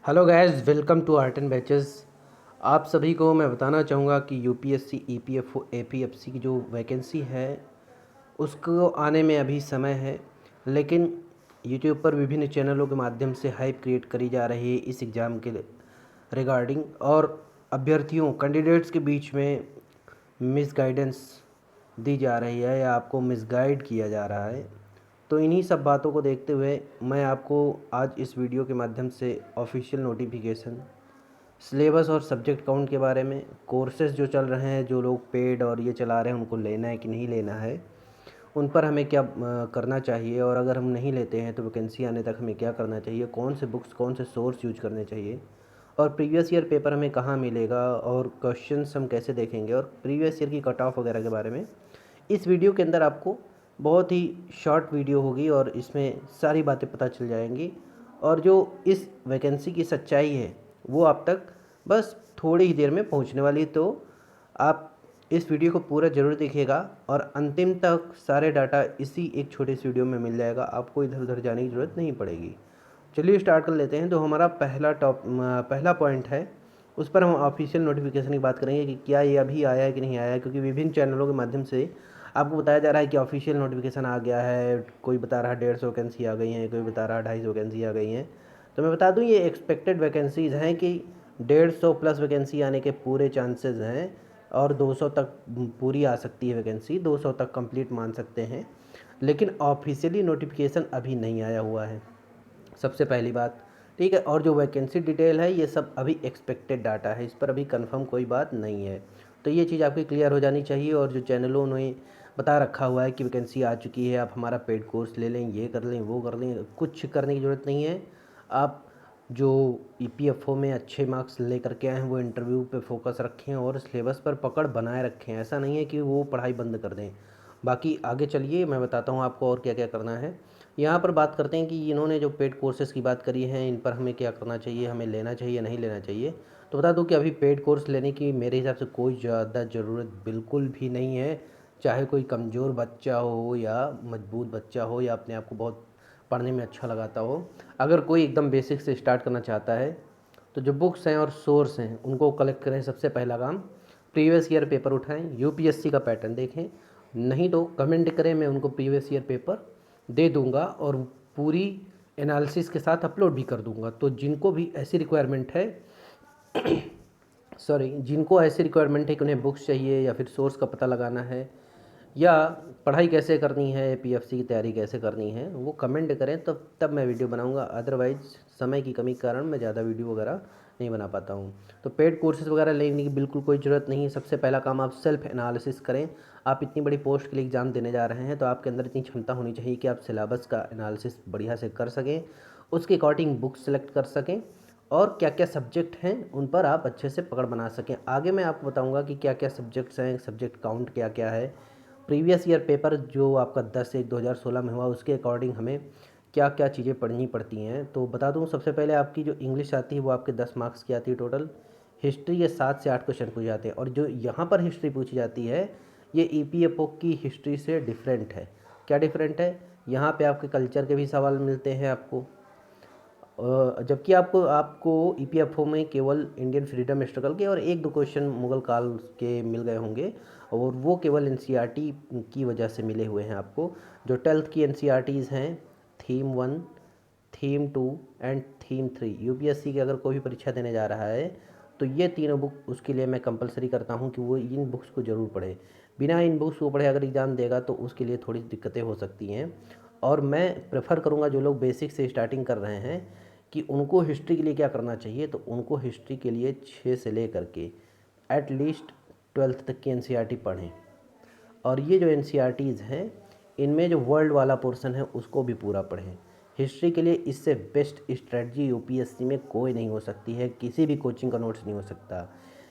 Hello guys, welcome to art and batches. आप सभी को मैं बताना चाहूँगा कि यूपीएससी ईपीएफओ एपीएफसी की जो वैकेंसी है उसको आने में अभी समय है, लेकिन यूट्यूब पर विभिन्न चैनलों के माध्यम से हाइप क्रिएट करी जा रही है इस एग्ज़ाम के रिगार्डिंग, और अभ्यर्थियों कैंडिडेट्स के बीच में मिसगाइडेंस दी जा रही है या आपको मिसगाइड किया जा रहा है। तो इन्हीं सब बातों को देखते हुए मैं आपको आज इस वीडियो के माध्यम से ऑफिशियल नोटिफिकेशन, सिलेबस और सब्जेक्ट काउंट के बारे में, कोर्सेज़ जो चल रहे हैं, जो लोग पेड और ये चला रहे हैं उनको लेना है कि नहीं लेना है, उन पर हमें क्या करना चाहिए, और अगर हम नहीं लेते हैं तो वैकेंसी आने तक हमें क्या करना चाहिए, कौन से बुक्स कौन से सोर्स यूज करने चाहिए, और प्रीवियस ईयर पेपर हमें कहाँ मिलेगा, और क्वेश्चंस हम कैसे देखेंगे, और प्रीवियस ईयर की कट ऑफ वगैरह के बारे में इस वीडियो के अंदर आपको बहुत ही शॉर्ट वीडियो होगी और इसमें सारी बातें पता चल जाएंगी। और जो इस वैकेंसी की सच्चाई है वो आप तक बस थोड़ी ही देर में पहुंचने वाली। तो आप इस वीडियो को पूरा ज़रूर देखिएगा और अंतिम तक सारे डाटा इसी एक छोटे से वीडियो में मिल जाएगा, आपको इधर उधर जाने की ज़रूरत नहीं पड़ेगी। चलिए स्टार्ट कर लेते हैं। तो हमारा पहला पॉइंट है, उस पर हम ऑफिशियल नोटिफिकेशन की बात करेंगे कि क्या ये अभी आया है कि नहीं आया है, क्योंकि विभिन्न चैनलों के माध्यम से आपको बताया जा रहा है कि ऑफिशियल नोटिफिकेशन आ गया है। कोई बता रहा है 150 वैकेंसी आ गई हैं, कोई बता रहा है 250 वैकेंसी आ गई हैं। तो मैं बता दूं ये एक्सपेक्टेड वैकेंसीज़ हैं कि 150 प्लस वैकेंसी आने के पूरे चांसेस हैं, और 200 तक पूरी आ सकती है वैकेंसी, 200 तक कंप्लीट मान सकते हैं। लेकिन ऑफिशियली नोटिफिकेशन अभी नहीं आया हुआ है, सबसे पहली बात। ठीक है, और जो वैकेंसी डिटेल है ये सब अभी एक्सपेक्टेड डाटा है, इस पर अभी कंफर्म कोई बात नहीं है। तो ये चीज़ आपकी क्लियर हो जानी चाहिए। और जो चैनलों ने बता रखा हुआ है कि वैकेंसी आ चुकी है, आप हमारा पेड कोर्स ले लें, ये कर लें, वो कर लें, कुछ करने की ज़रूरत नहीं है। आप जो ईपीएफओ में अच्छे मार्क्स लेकर के आए हैं वो इंटरव्यू पे फोकस रखें और सिलेबस पर पकड़ बनाए रखें। ऐसा नहीं है कि वो पढ़ाई बंद कर दें। बाकी आगे चलिए मैं बताता हूँ आपको और क्या क्या करना है। यहाँ पर बात करते हैं कि इन्होंने जो पेड कोर्सेज़ की बात करी है, इन पर हमें क्या करना चाहिए, हमें लेना चाहिए नहीं लेना चाहिए। तो बता दूं कि अभी पेड कोर्स लेने की मेरे हिसाब से कोई ज़्यादा ज़रूरत बिल्कुल भी नहीं है। चाहे कोई कमज़ोर बच्चा हो या मजबूत बच्चा हो या अपने आप को बहुत पढ़ने में अच्छा लगाता हो, अगर कोई एकदम बेसिक से स्टार्ट करना चाहता है तो जो बुक्स हैं और सोर्स हैं उनको कलेक्ट करें। सबसे पहला काम, प्रीवियस ईयर पेपर उठाएं, यूपीएससी का पैटर्न देखें। नहीं तो कमेंट करें, मैं उनको प्रीवियस ईयर पेपर दे दूंगा और पूरी एनालिसिस के साथ अपलोड भी कर दूंगा। तो जिनको भी ऐसी रिक्वायरमेंट है जिनको ऐसी रिक्वायरमेंट है कि उन्हें बुक्स चाहिए या फिर सोर्स का पता लगाना है या पढ़ाई कैसे करनी है, पीएफसी की तैयारी कैसे करनी है, वो कमेंट करें तब मैं वीडियो बनाऊंगा। अदरवाइज़ समय की कमी के कारण मैं ज़्यादा वीडियो वगैरह नहीं बना पाता हूँ। तो पेड कोर्सेज़ वगैरह लेने की बिल्कुल कोई ज़रूरत नहीं है। सबसे पहला काम, आप सेल्फ एनालिसिस करें। आप इतनी बड़ी पोस्ट के लिए एग्ज़ाम देने जा रहे हैं तो आपके अंदर इतनी क्षमता होनी चाहिए कि आप सिलेबस का एनालिसिस बढ़िया से कर सकें, उसके अकॉर्डिंग बुक सेलेक्ट कर सकें, और क्या क्या सब्जेक्ट हैं उन पर आप अच्छे से पकड़ बना सकें। आगे मैं आपको बताऊंगा कि क्या क्या सब्जेक्ट्स हैं, सब्जेक्ट काउंट क्या क्या है, प्रीवियस ईयर पेपर जो आपका 10/1/2016 में हुआ उसके अकॉर्डिंग हमें क्या क्या चीज़ें पढ़नी पड़ती हैं। तो बता दूं, सबसे पहले आपकी जो इंग्लिश आती है वो आपके 10 मार्क्स की आती है टोटल। हिस्ट्री के 7 से 8 क्वेश्चन पूछे जाते हैं, और जो यहाँ पर हिस्ट्री पूछी जाती है ये ईपीएफओ की हिस्ट्री से डिफरेंट है। क्या डिफरेंट है, यहाँ पे आपके कल्चर के भी सवाल मिलते हैं आपको, जबकि आपको आपको ईपीएफओ में केवल इंडियन फ्रीडम स्ट्रगल के और एक दो क्वेश्चन मुगल काल के मिल गए होंगे, और वो केवल एनसीईआरटी की वजह से मिले हुए हैं आपको। जो 12th की एनसीईआरटीज़ हैं, theme 1, theme 2 and theme 3, UPSC की अगर कोई भी परीक्षा देने जा रहा है तो ये तीनों बुक उसके लिए मैं कंपलसरी करता हूँ कि वो इन बुक्स को ज़रूर पढ़े। बिना इन बुक्स को पढ़े अगर एग्ज़ाम देगा तो उसके लिए थोड़ी दिक्कतें हो सकती हैं। और मैं प्रेफर करूँगा जो लोग बेसिक से स्टार्टिंग कर रहे हैं कि उनको हिस्ट्री के लिए क्या करना चाहिए, तो उनको हिस्ट्री के लिए 6 से ले करके एटलीस्ट 12th तक की एनसीईआरटी पढ़ें। और ये जो एनसीईआरटीज़ हैं इनमें जो वर्ल्ड वाला पोर्शन है उसको भी पूरा पढ़ें। हिस्ट्री के लिए इससे बेस्ट स्ट्रेटजी यूपीएससी में कोई नहीं हो सकती है, किसी भी कोचिंग का नोट्स नहीं हो सकता।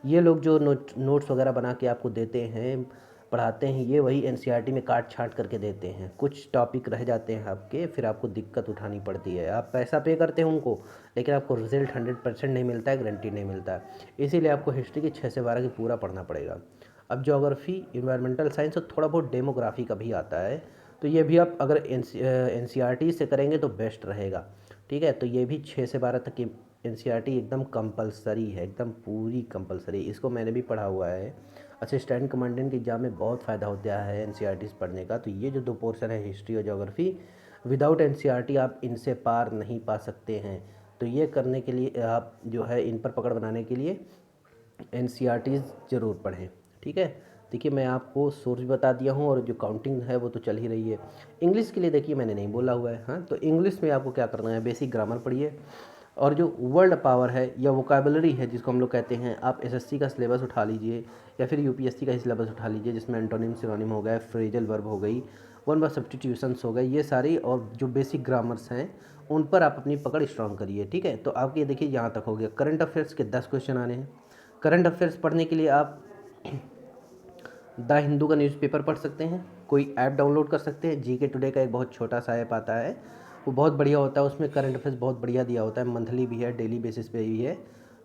ये लोग जो नोट्स वगैरह बना के आपको देते हैं, पढ़ाते हैं, ये वही एनसीईआरटी में काट छाँट करके देते हैं। कुछ टॉपिक रह जाते हैं आपके, फिर आपको दिक्कत उठानी पड़ती है। आप पैसा पे करते हैं उनको, लेकिन आपको रिजल्ट 100% नहीं मिलता है, गारंटी नहीं मिलता है। इसीलिए आपको हिस्ट्री के 6 से 12 की पूरा पढ़ना पड़ेगा। अब ज्योग्राफी, इन्वायरमेंटल साइंस और थोड़ा बहुत डेमोग्राफी का भी आता है, तो ये भी आप अगर एनसीईआरटी से करेंगे तो बेस्ट रहेगा। ठीक है। तो ये भी 6 से 12 तक की एनसीईआरटी एकदम कंपलसरी है, एकदम पूरी कंपलसरी। इसको मैंने भी पढ़ा हुआ है। असिस्टेंट कमांडेंट के एग्ज़ाम में बहुत फ़ायदा होता है एनसीईआरटी पढ़ने का। तो ये जो 2 पोर्शन है, हिस्ट्री और ज्योग्राफी, विदाउट एनसीईआरटी आप इनसे पार नहीं पा सकते हैं। तो ये करने के लिए आप जो है इन पर पकड़ बनाने के लिए एनसीईआरटीज़ ज़रूर पढ़ें। ठीक है। देखिए मैं आपको सोर्स भी बता दिया हूँ और जो काउंटिंग है वो तो चल ही रही है। इंग्लिश के लिए देखिए मैंने नहीं बोला हुआ है। हाँ, तो इंग्लिश में आपको क्या करना है, बेसिक ग्रामर पढ़िए और जो वर्ड पावर है या वोकैबुलरी है जिसको हम लोग कहते हैं, आप एसएससी का सिलेबस उठा लीजिए या फिर यूपीएससी का ही सिलेबस उठा लीजिए, जिसमें एंटोनिम सिनोनिम हो गए, फ्रेजल वर्ब हो गई, वन वर्ड सब्स्टिट्यूशंस हो गए, ये सारी और जो बेसिक ग्रामर्स हैं उन पर आप अपनी पकड़ स्ट्रॉन्ग करिए। ठीक है। तो आपके देखिए यहाँ तक हो गया। करंट अफेयर्स के 10 क्वेश्चन आने हैं। करंट अफेयर्स पढ़ने के लिए आप द हिंदू का न्यूज़पेपर पढ़ सकते हैं, कोई ऐप डाउनलोड कर सकते हैं। जीके टुडे का एक बहुत छोटा सा ऐप आता है, वो बहुत बढ़िया होता है, उसमें करंट अफेयर्स बहुत बढ़िया दिया होता है, मंथली भी है, डेली बेसिस पे भी है।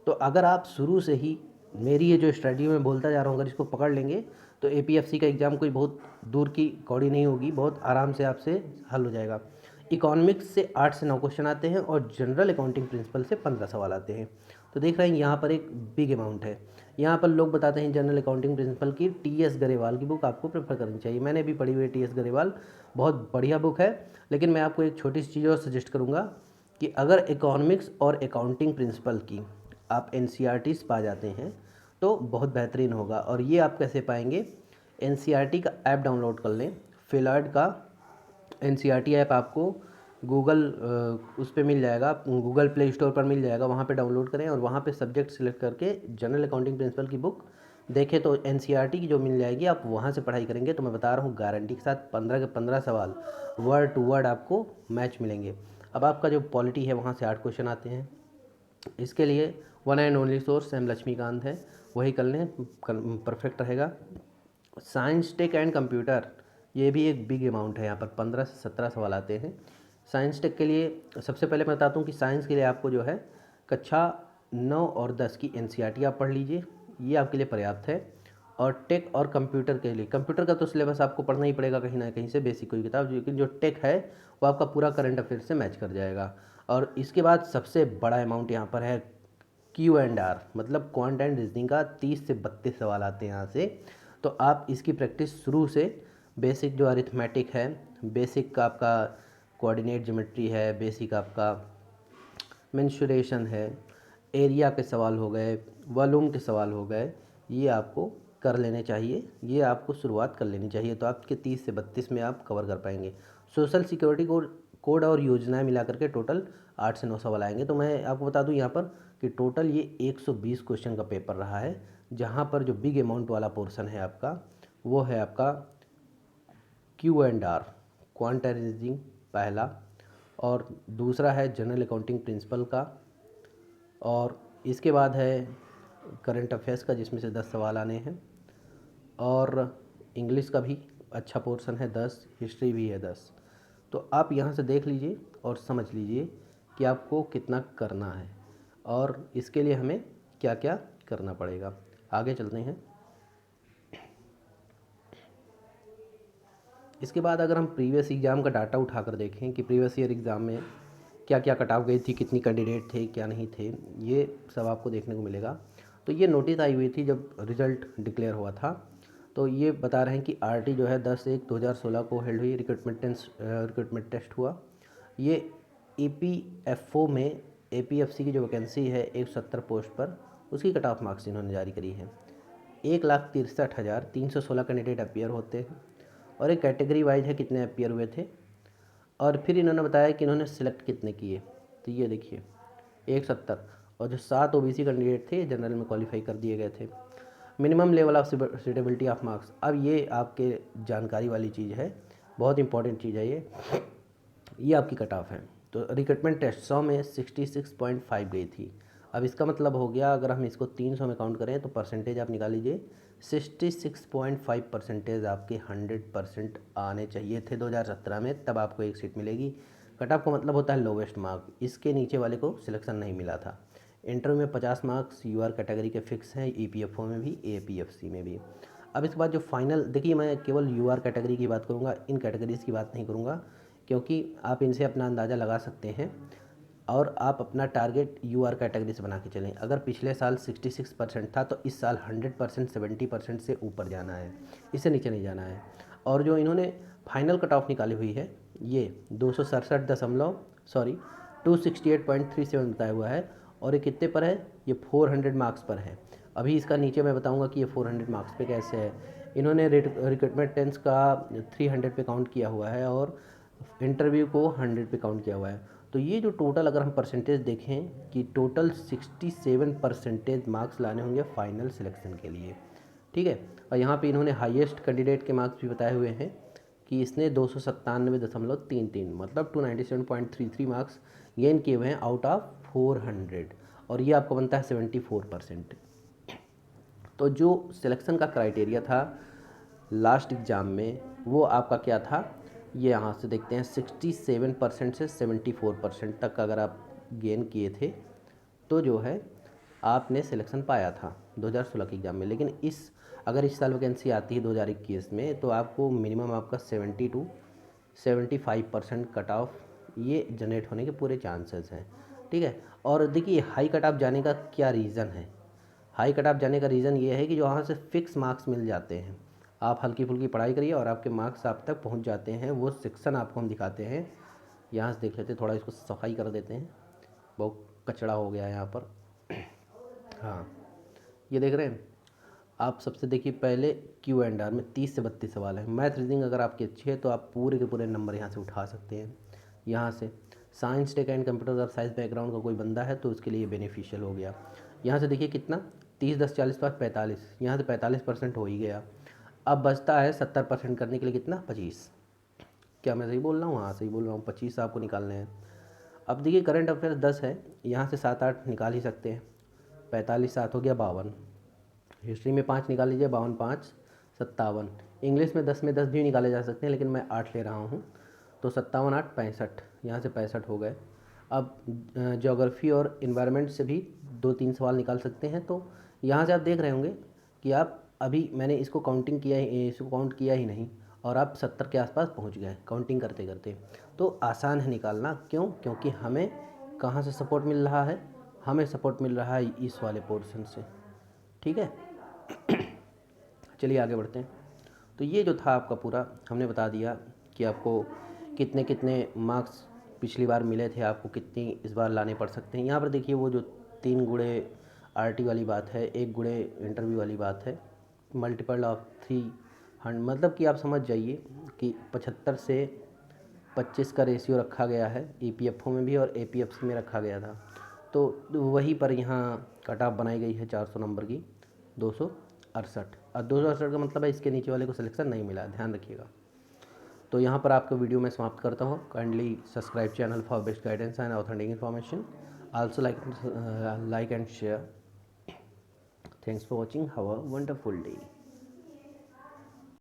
तो अगर आप शुरू से ही मेरी ये जो स्ट्रेटजी में बोलता जा रहा हूँ, अगर इसको पकड़ लेंगे तो एपीएफसी का एग्ज़ाम कोई बहुत दूर की कौड़ी नहीं होगी, बहुत आराम से आपसे हल हो जाएगा। इकोनॉमिक्स से 8 से 9 क्वेश्चन आते हैं और जनरल अकाउंटिंग प्रिंसिपल से 15 सवाल आते हैं। तो देख रहे हैं यहाँ पर एक बिग अमाउंट है। यहाँ पर लोग बताते हैं जनरल अकाउंटिंग प्रिंसिपल की टीएस गरेवाल की बुक आपको प्रेफर करनी चाहिए। मैंने भी पढ़ी हुई है टीएस गरेवाल, बहुत बढ़िया बुक है। लेकिन मैं आपको एक छोटी सी चीज़ और सजेस्ट करूँगा कि अगर इकोनॉमिक्स और अकाउंटिंग प्रिंसिपल की आप एनसीईआरटीज़ पा जाते हैं तो बहुत बेहतरीन होगा। और ये आप कैसे पाएंगे, एनसीईआरटी का ऐप डाउनलोड कर लें। फिलहार्ड का एनसीईआरटी ऐप आपको गूगल उस पे मिल जाएगा, गूगल प्ले स्टोर पर मिल जाएगा, वहाँ पे डाउनलोड करें और वहाँ पे सब्जेक्ट सिलेक्ट करके जनरल अकाउंटिंग प्रिंसिपल की बुक देखें तो एनसीईआरटी की जो मिल जाएगी, आप वहाँ से पढ़ाई करेंगे तो मैं बता रहा हूँ गारंटी के साथ 15 के 15 सवाल वर्ड टू वर्ड आपको मैच मिलेंगे। अब आपका जो पॉलिटी है वहाँ से 8 क्वेश्चन आते हैं। इसके लिए one and only source M Laxmikanth है, वही कर लें, परफेक्ट रहेगा। साइंस टेक एंड कंप्यूटर, ये भी एक बिग अमाउंट है, यहाँ पर 15 से 17 सवाल आते हैं। साइंस टेक के लिए सबसे पहले मैं बताता हूँ कि साइंस के लिए आपको जो है कक्षा 9 और 10 की एनसीईआरटी आप पढ़ लीजिए, ये आपके लिए पर्याप्त है। और टेक और कंप्यूटर के लिए, कंप्यूटर का तो सिलेबस आपको पढ़ना ही पड़ेगा कहीं ना कहीं से, बेसिक कोई किताब, लेकिन जो टेक है वो आपका पूरा करंट अफेयर से मैच कर जाएगा। और इसके बाद सबसे बड़ा अमाउंट यहाँ पर है Q&R, मतलब क्वांट एंड रीजनिंग का 30 से 32 सवाल आते हैं यहाँ से। तो आप इसकी प्रैक्टिस शुरू से, बेसिक जो अरिथमेटिक है, बेसिक का आपका कोऑर्डिनेट ज्योमेट्री है, बेसिक आपका मेंसुरेशन है, एरिया के सवाल हो गए, वॉल्यूम के सवाल हो गए, ये आपको कर लेने चाहिए, ये आपको शुरुआत कर लेनी चाहिए। तो आपके 30 से 32 में आप कवर कर पाएंगे। सोशल सिक्योरिटी कोड और योजनाएं मिला करके टोटल 8 से 9 सवाल आएंगे। तो मैं आपको बता दूं यहाँ पर कि टोटल ये 120 क्वेश्चन का पेपर रहा है, जहाँ पर जो बिग अमाउंट वाला पोर्शन है आपका वो है आपका Q&R, क्वांटाइजिंग पहला, और दूसरा है जनरल अकाउंटिंग प्रिंसिपल का, और इसके बाद है करंट अफेयर्स का जिसमें से 10 सवाल आने हैं, और इंग्लिश का भी अच्छा पोर्शन है 10, हिस्ट्री भी है 10। तो आप यहाँ से देख लीजिए और समझ लीजिए कि आपको कितना करना है और इसके लिए हमें क्या क्या करना पड़ेगा। आगे चलते हैं। इसके बाद अगर हम प्रीवियस एग्ज़ाम का डाटा उठाकर देखें कि प्रीवियस ईयर एग्ज़ाम में क्या क्या कट ऑफ गई थी, कितनी कैंडिडेट थे, क्या नहीं थे, ये सब आपको देखने को मिलेगा। तो ये नोटिस आई हुई थी जब रिज़ल्ट डिक्लेयर हुआ था। तो ये बता रहे हैं कि आरटी जो है 10/1/2016 को हेल्ड हुई, रिक्रूटमेंट टेस्ट हुआ। ये ईपीएफओ में एपीएफसी की जो वैकेंसी है 170 पोस्ट पर, उसकी कट ऑफ मार्क्स इन्होंने जारी करी है। 1,63,316 कैंडिडेट अपीयर होते हैं और एक कैटेगरी वाइज है कितने अपीयर हुए थे। और फिर इन्होंने बताया कि इन्होंने सिलेक्ट कितने किए। तो ये देखिए 170, और जो 7 ओबीसी कैंडिडेट थे जनरल में क्वालिफाई कर दिए गए थे। Minimum level of suitability of marks, अब ये आपके जानकारी वाली चीज़ है, बहुत इंपॉर्टेंट चीज़ है ये आपकी कट ऑफ है। तो रिक्रूटमेंट टेस्ट 100 में 66.5 गई थी। अब इसका मतलब हो गया, अगर हम इसको 300 में काउंट करें तो परसेंटेज आप निकाल लीजिए, 66.5 परसेंटेज आपके 100% आने चाहिए थे 2017 में, तब आपको एक सीट मिलेगी। कट ऑफ का मतलब होता है लोवेस्ट मार्क, इसके नीचे वाले को सिलेक्शन नहीं मिला था। इंटरव्यू में 50 मार्क्स यूआर कैटेगरी के फिक्स हैं, ईपीएफओ में भी, एपीएफसी में भी। अब इसके बाद जो फाइनल, देखिए मैं केवल यूआर कैटेगरी की बात करूँगा, इन कैटेगरीज़ की बात नहीं करूँगा, क्योंकि आप इनसे अपना अंदाज़ा लगा सकते हैं। और आप अपना टारगेट यूआर कैटेगरी से बना के चलें। अगर पिछले साल 66% था तो इस साल 100% 70% से ऊपर जाना है, इससे नीचे नहीं जाना है। और जो इन्होंने फाइनल कट ऑफ निकाली हुई है ये 268.37 बताया हुआ है, और ये कितने पर है, ये 400 मार्क्स पर है। अभी इसका नीचे मैं बताऊंगा कि ये 400 मार्क्स पे कैसे है। इन्होंने रिक्रूटमेंट टेंस का 300 पे काउंट किया हुआ है और इंटरव्यू को 100 पे काउंट किया हुआ है। तो ये जो टोटल अगर हम परसेंटेज देखें कि टोटल 67% मार्क्स लाने होंगे फाइनल सिलेक्शन के लिए, ठीक है। और यहाँ पे इन्होंने हाईएस्ट कैंडिडेट के मार्क्स भी बताए हुए हैं कि इसने 297.33 मतलब 297.33 मार्क्स गेन किए हुए हैं आउट ऑफ 400, और ये आपको बनता है 74%। तो जो सिलेक्शन का क्राइटेरिया था लास्ट एग्ज़ाम में वो आपका क्या था, ये यहाँ से देखते हैं 67% से 74% तक अगर आप गेन किए थे तो जो है आपने सिलेक्शन पाया था 2016 के एग्ज़ाम में। लेकिन अगर इस साल वैकेंसी आती है 2021 में तो आपको मिनिमम आपका 70 to 75% कट ऑफ ये जनरेट होने के पूरे चांसेस हैं, ठीक है। और देखिए हाई कट ऑफ जाने का क्या रीज़न है। हाई कट ऑफ जाने का रीज़न ये है कि जो वहाँ से फिक्स मार्क्स मिल जाते हैं, आप हल्की फुल्की पढ़ाई करिए और आपके मार्क्स आप तक पहुँच जाते हैं। वो सेक्शन आपको हम दिखाते हैं, यहाँ से देख लेते हैं, थोड़ा इसको सफाई कर देते हैं, बहुत कचरा हो गया है यहाँ पर। हाँ, ये देख रहे हैं आप। सबसे देखिए पहले Q&R में 30 से 32 सवाल हैं। मैथ रीजनिंग अगर आपकी अच्छी है तो आप पूरे के पूरे नंबर यहाँ से उठा सकते हैं। यहाँ से साइंस टेक एंड कंप्यूटर अगर साइंस बैकग्राउंड का कोई बंदा है तो उसके लिए बेनिफिशियल हो गया। यहाँ से देखिए कितना 30 10 40 5 45, यहाँ से 45% हो ही गया। अब बचता है 70% करने के लिए कितना 25। क्या मैं सही बोल रहा हूँ? हाँ सही बोल रहा हूँ, 25 आपको निकालने हैं। अब देखिए करंट अफेयर्स 10 है, यहाँ से 7 8 निकाल ही सकते हैं। 45 7 हो गया 52। हिस्ट्री में 5 निकाल लीजिए, 52 5 57। इंग्लिश में 10 भी निकाले जा सकते हैं लेकिन मैं 8 ले रहा हूँ, तो 57 8 65, यहाँ से 65 हो गए। अब ज्योग्राफी और इन्वायरमेंट से भी 2-3 सवाल निकाल सकते हैं। तो यहाँ से आप देख रहे होंगे कि आप अभी मैंने इसको काउंट किया ही नहीं और आप 70 के आसपास पहुँच गए काउंटिंग करते करते। तो आसान है निकालना, क्यों? क्योंकि हमें कहाँ से सपोर्ट मिल रहा है, हमें सपोर्ट मिल रहा है इस वाले पोर्शन से, ठीक है। चलिए आगे बढ़ते हैं। तो ये जो था आपका पूरा हमने बता दिया कि आपको कितने कितने मार्क्स पिछली बार मिले थे, आपको कितनी इस बार लाने पड़ सकते हैं। यहाँ पर देखिए वो जो 3 गुणे आरटी वाली बात है, 1 गुणे इंटरव्यू वाली बात है, मल्टीपल ऑफ 300, मतलब कि आप समझ जाइए कि 75 से 25 का रेशियो रखा गया है ईपीएफओ में भी और एपीएफसी में रखा गया था। तो वहीं पर यहाँ कट ऑफ बनाई गई है 400 नंबर की 268। और 268 का मतलब है इसके नीचे वाले को सिलेक्शन नहीं मिला, ध्यान रखिएगा। तो यहाँ पर आपको वीडियो मैं समाप्त करता हूँ। Kindly subscribe channel for best guidance and authentic information, also like and share. Thanks for watching, have a wonderful day.